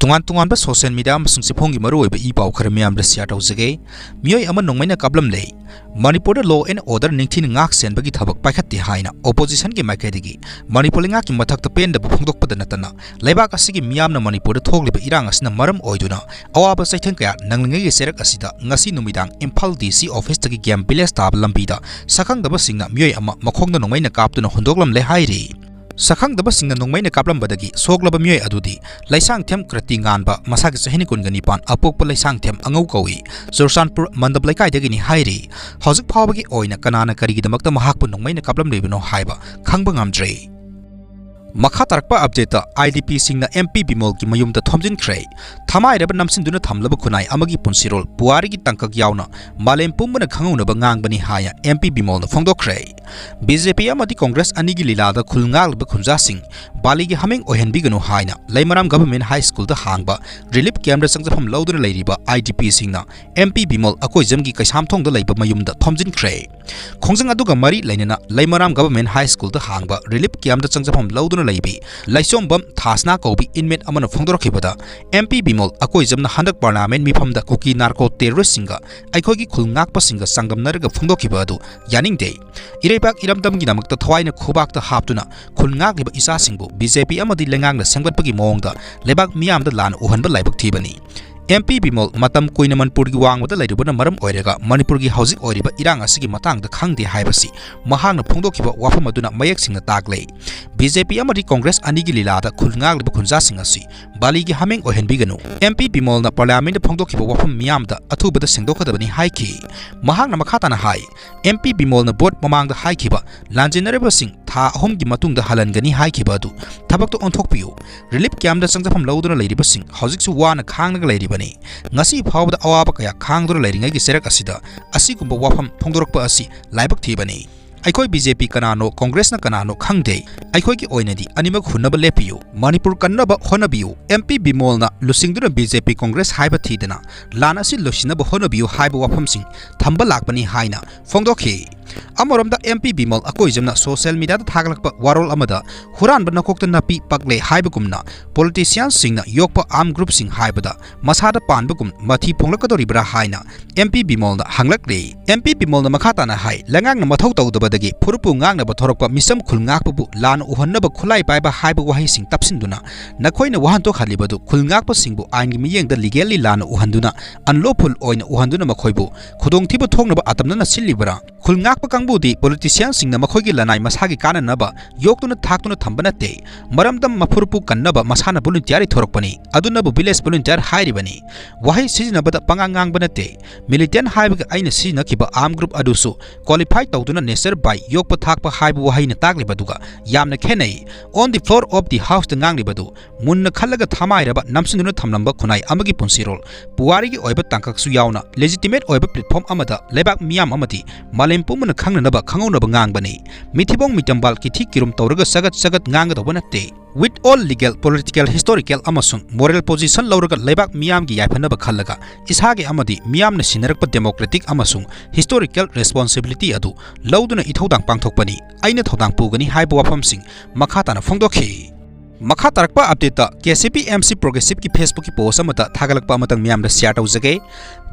Tungan social media amasung sipong gi maruoiba ipaw khara miyamda siya tawjage miyoi ama nongmaina Kaplamle Manipur law and order ningthin ngak sen bagi thabak paikhatti haina opposition gi maikaidagi Manipur ngak ki mathak ta pen da phongdok pada natana laibak asigi miyamna Manipur thogliba irang asina maram oiduna awaba saithang kaya nanglngai gi serak asida ngasi numidang Imphal DC office tagi gam village tab lambida sakhang daba singna miyoi ama makhongda nongmaina kaptuna hondoklam le hairi Sakhang daba singna nongmaina Kaplambadagi soglaba miyoi adudi laisang them krati nganba masagi sahini kungani pan apokpa laisang them angau kawi Sursanpur mandab laikai dagini hairi hojik phawbagi oina kanana karigi damakta mahakpu nongmaina Kaplamlebino haiba khangba ngamdre Makha tarakpa update IDP singna MP Bimol ki mayumda thomjin khrei thamai reba namsinduna thamlaba khunai amagi punsirol puari gi tangkak yauna malem pumbana khanguna ba ngangbani haya MP Bimol na phongdok khrei BJP amadi Congress ani gi lilada khulngal ba khunja sing bali gi hameng ohenbi ganu haina Laimaram Government High School da hangba relief camp da sangjafam lawduna leiriba IDP singna MP Bimol akoijam gi kaisam thong da leiba mayumda thomjin khrei khongjang aduga mari lainana Laimaram Government High School da hangba relief camp da sangjafam lawduna Laibi Laisombam Thasna Kobi inmate amana phongdorkhibada MP Bimol akoijamna handak parliament mifamda Kuki narco terrorist singa aikhogi khulngakpa singa sangdamnarga phongdokhibadu yaningde irebak iramdamgi namakta thwaina khubakta haptuna khulngakliba isa singbu BJP amadi lengangna sengbatpagi mawngda lebak miyamda lan uhanba laibak thibani MP Bimol matam koina Manipur gi wangwada lairubana maram oirega Manipur gi hojik oiriba irang asigi matangda khangde haibasi mahangna phongdokhiba wafam aduna mayak singna tagle BJP amadi Congress ani gi lilada khulngagliba khunja sing asi bali gi hameng ohenbiganu MP Bimol na parliament phongdokhiba wafam miyamda athubada sengdokadabani haiki mahangna makhatana hai MP Bimol na board mamangda haikhiba lanjinareba sing tha ahom gi matungda halangani haikhiba adu thabakto onthokpiu relief camp da sangjafam lawduna leiriba sing hojik su wana khangnaga leiriba ngasi phawda awaba kaya khangdur lairingai gi serak asida asigumba wafam phongdorokpa asi laibak thibani Aikoi BJP kanano Congress na kanano khangde aikoi ki oinadi animak hunaba lepiyu Manipur kannaba honabiyu MP Bimol na lusingduna BJP Congress haiba thidana lana si lusinaba honabiyu haiba wafam sing thamba lakbani haina phongdokhi Amoromda MP Bimol akoijamna social media da thaglakpa warol amada huranba nakokta napi pakle haibagumna politicians singna yokpa arm group sing haibada masada panbagum mathi phonglakadoribra haina MP Bimol na hanglakle MP Bimol na makhata na hai langang na mathau tawdabadagi phurupu ngangna ba thorokpa misam khulngakpu lan uhannaba khulai paiba haiba wahi sing tapsinduna nakhoina wahanto khalibadu khulngakpa singbu ain gi miyengda legally lan uhanduna unlawful oina uhanduna makhoibu khudongthiba thongnaba atamna sillibra khulngak Kangbu politicians sing na makhogi lanai masagi kana naba yoktuna thakuna thambana te maramdam mapurpu kannaba masana volunteer thorokpani aduna bu village volunteer hairi bani wahi sizinabada pangangang banate militant haiba aina sina kiba arm group adusu qualified tawduna nature by yokpa thakpa haibu wahi na tagli baduga yamna khenai on the floor of the house the ngangli badu munna khallaga thamai raba namsinduna thamlamba khunai amagi punsirol puwari gi oiba tangkak su yauna legitimate oiba platform amada lebak miyam amati malempum na naba khangona bangang bani mithibong mitambal ki thikirum tawraga sagat nganga do banate with all legal political historical amasung moral position lauraga lebak miyam gi yaifana ba khallaga ishage amadi miyam na sinarakpa democratic amasung historical responsibility adu lauduna ithodang pangthokpani aina thodang pugani haiba wafam sing makhata na phongdokhi Makha tarakpa update ta CCPMC Progressive ki Facebook ki post amata thagalakpa amatang miyamda share tawjage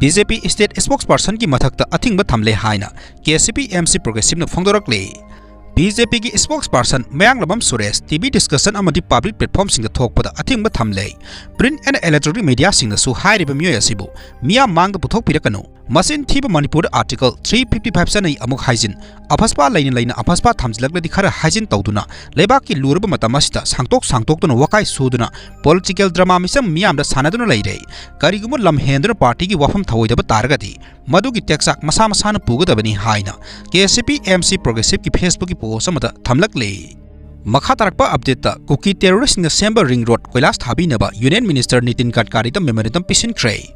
BJP state spokesperson ki mathakta athingba thamle haina CCPMC Progressive na phongdorakle BJP ki spokesperson Mayanglabam Suresh TV discussion amadi public platform singa thokpada athingba thamle print and electronic media singa su hairiba myoy asibu miyam mangda puthok pirakanu Masin thiba Manipur article 355 sanai amuk haijin aphaspa laina aphaspa thamjlagladi khara haijin tawduna lebak ki lurba matamasita sangtok tuna wakai suduna political drama misam miyamda sanaduna leire karigum lam hendra party ki wafam thawoidaba targati madu ki teksak masa masana pugadabani haina KCPMC Progressive ki Facebook ki post amata thamlakle Makha tarakpa update ta Kuki terrorist na Semba Ring Road Koila Thanaba Union Minister Nitin Gadkari ta memorandum pisin khrei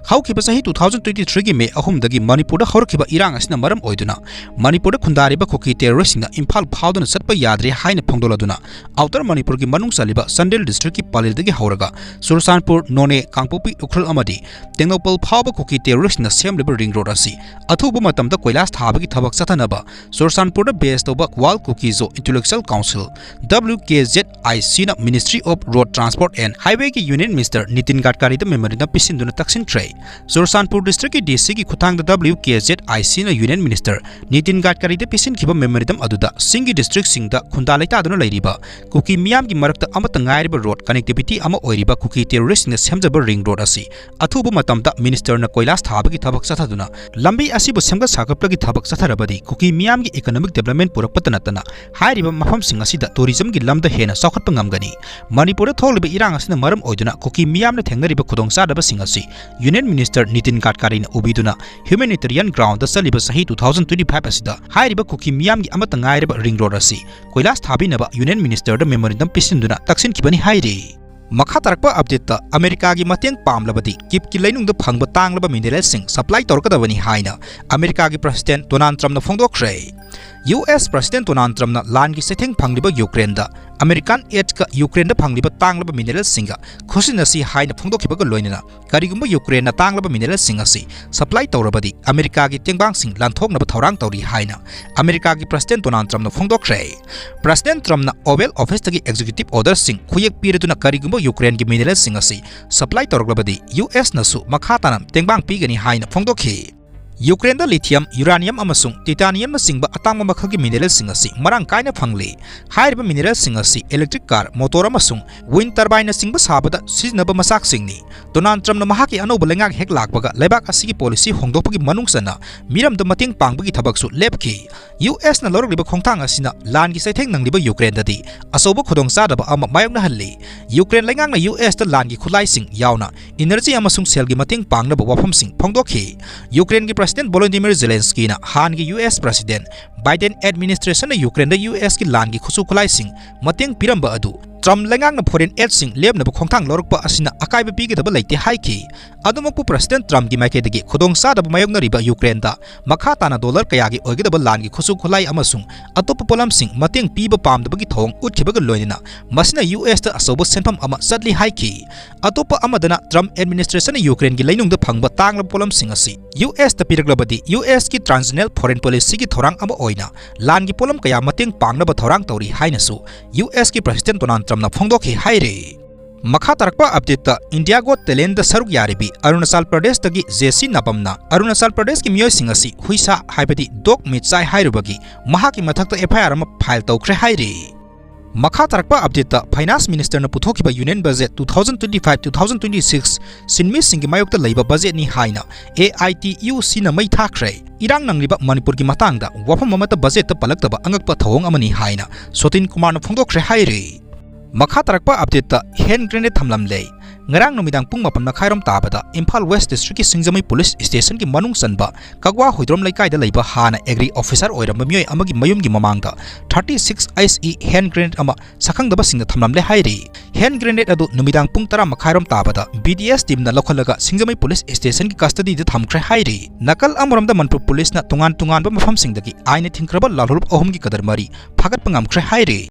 haukiba sahi 2023 gi May ahum dagi Manipur da horkiba irang asina maram oiduna Manipur da khundariba Kuki terrorist na Imphal phawduna satpa yadre haina phongdoladuna outer Manipur gi manung saliba Sandel district ki Palil dagi hauraga Sursanpur None Kangpopi Ukhrul amadi Tengnopal phawba Kuki terrorist na Semba Ring Road asi athuba matamda Koila Thaba gi thabak chathanaba Sursanpur da base toba Kwal Kuki zo Intellectual Council WKZIC na Ministry of Road Transport and Highway ki Union Minister Nitin Gadkari da memorandum pisinduna taksintre. Churachandpur District ki DC ki khutang da WKZIC na Union Minister Nitin Gadkari da pisin khiba memorandum aduda singi district singda khunda laita aduna lairiba Kuki miyam ki marakta amata ngairiba road connectivity ama oiriba Kuki terrorist na semjaba ring road asi athubu matamda minister na Koila Thanaba ki thabak sathaduna lambi asibu semga sakapla ki thabak satharabadi Kuki miyam ki economic development purakpata natana hairiba mafam sing asida tourism ki lamda hena sakhatpa ngamgani Manipur da tholiba irang asina maram oiduna Kuki miyam na thengnariba khudongchadaba sing asi Union Minister Nitin Gadkari na ubiduna humanitarian ground da saliba sahi 2025 asida hairiba Kuki miyam ki amata ngairiba ring road asi Koila Thabinaba Union Minister da memorandum pisinduna taksin kibani hairi Makha tarakpa update ta America gi mateng pamlabadi kip ki leinung da phangba tanglaba mineral sing supply torkadabani haina America gi President Donald Trump na phongdokre US President Donald Trump na lan gi setheng phangliba Ukraine da American aid ka Ukraine da phangliba tanglaba mineral singa khusina si haina phongdokhiba ga loinana karigumba Ukraine na tanglaba mineral singa si supply torabadi America gi tengbang sing lanthokna ba thorang tori haina America gi President Donald Trump na phongdokre President Trump na Oval Office tagi executive order sing khuyek pireduna karigumba Ukraine gi mineral singa si supply torabadi US na su makhata nam tengbang pigani haina phongdokhi Ukraine da lithium, uranium amasung titanium na singba atangma makhagi mineral singasi marang kaina phangli hairiba mineral singasi electric car motor amasung wind turbine na singba sabada siznaba masak singni Donald Trump na mahaki anoba lengak hek lakbaga lebak asigi policy hongdopagi manungsana miram da mating pangbagi thabaksu lepki US na lorogriba khongthang asina lan gi saitheng nangliba Ukraine dadi asoba khudongchadaba ama mayokna halli Ukraine lengak na US da lan gi khulai sing yauna energy amasung sel gi mating pangna ba wafam sing phongdokhi Ukraine gi President Volodymyr Zelensky na Han gi US President Biden administration na Ukraine da US ki lan gi khusu khulai sing mateng piramba adu Trump lengang na foreign aid sing lebna ba khongthang lorokpa asina akai ba pigi da ba laite haiki adumakpu President Trump gi maike dagi khudong sa da mayokna riba Ukraine da makha tana dollar kaya gi oigi da ba lan gi khusu khulai amasung atop polam sing mateng piba pam da ba gi thong uthiba ga loinina masina US da asobo senpham ama sadli haiki atop amadana Trump administration na Ukraine gi leinung da phangba tangla polam sing asi US da piraglabadi US ki transnational foreign policy ki thorang ama oina lan gi polam kaya mateng pangna ba thorang tori haina su US ki President Donald Trump na phongdokhi haire Makha tarakpa update ta India Got Talent da saruk yaribi Arunachal Pradesh tagi JC Napamna Arunachal Pradesh ki miyoi singasi huisa haibadi dog michai hairubagi mahaki mathakta FIR ama file tawkhre haire Makha tarakpa update ta Finance Minister na puthokiba Union Budget 2025-2026 sinmi singi mayokta leiba budget ni haina AITUC na mai thakre irang nangliba Manipur ki matangda wafam amata budget ta palaktaba angakpa thawong amani haina Sotin Kumar na phongdokre haire Makha tarakpa update ta hand grenade thamlamle ngarang numidang pung mapan makhairom tabada Imphal West District ki Singjamai Police Station ki manung sanba kagwa hoidrom laikai da leiba hana agri officer oiram myoi amagi mayum gi mamangda 36 ICE hand grenade ama sakhang daba singda thamlamle hairi hand grenade adu numidang pung tara makhairom tabada BDS team na lokhalaga Singjamai Police Station ki custody da thamkhre hairi nakal amoram da Manipur Police na tungan ba mafam singdagi aina thingkraba lalhurup ohum gi kadar mari phagat pangam khre hairi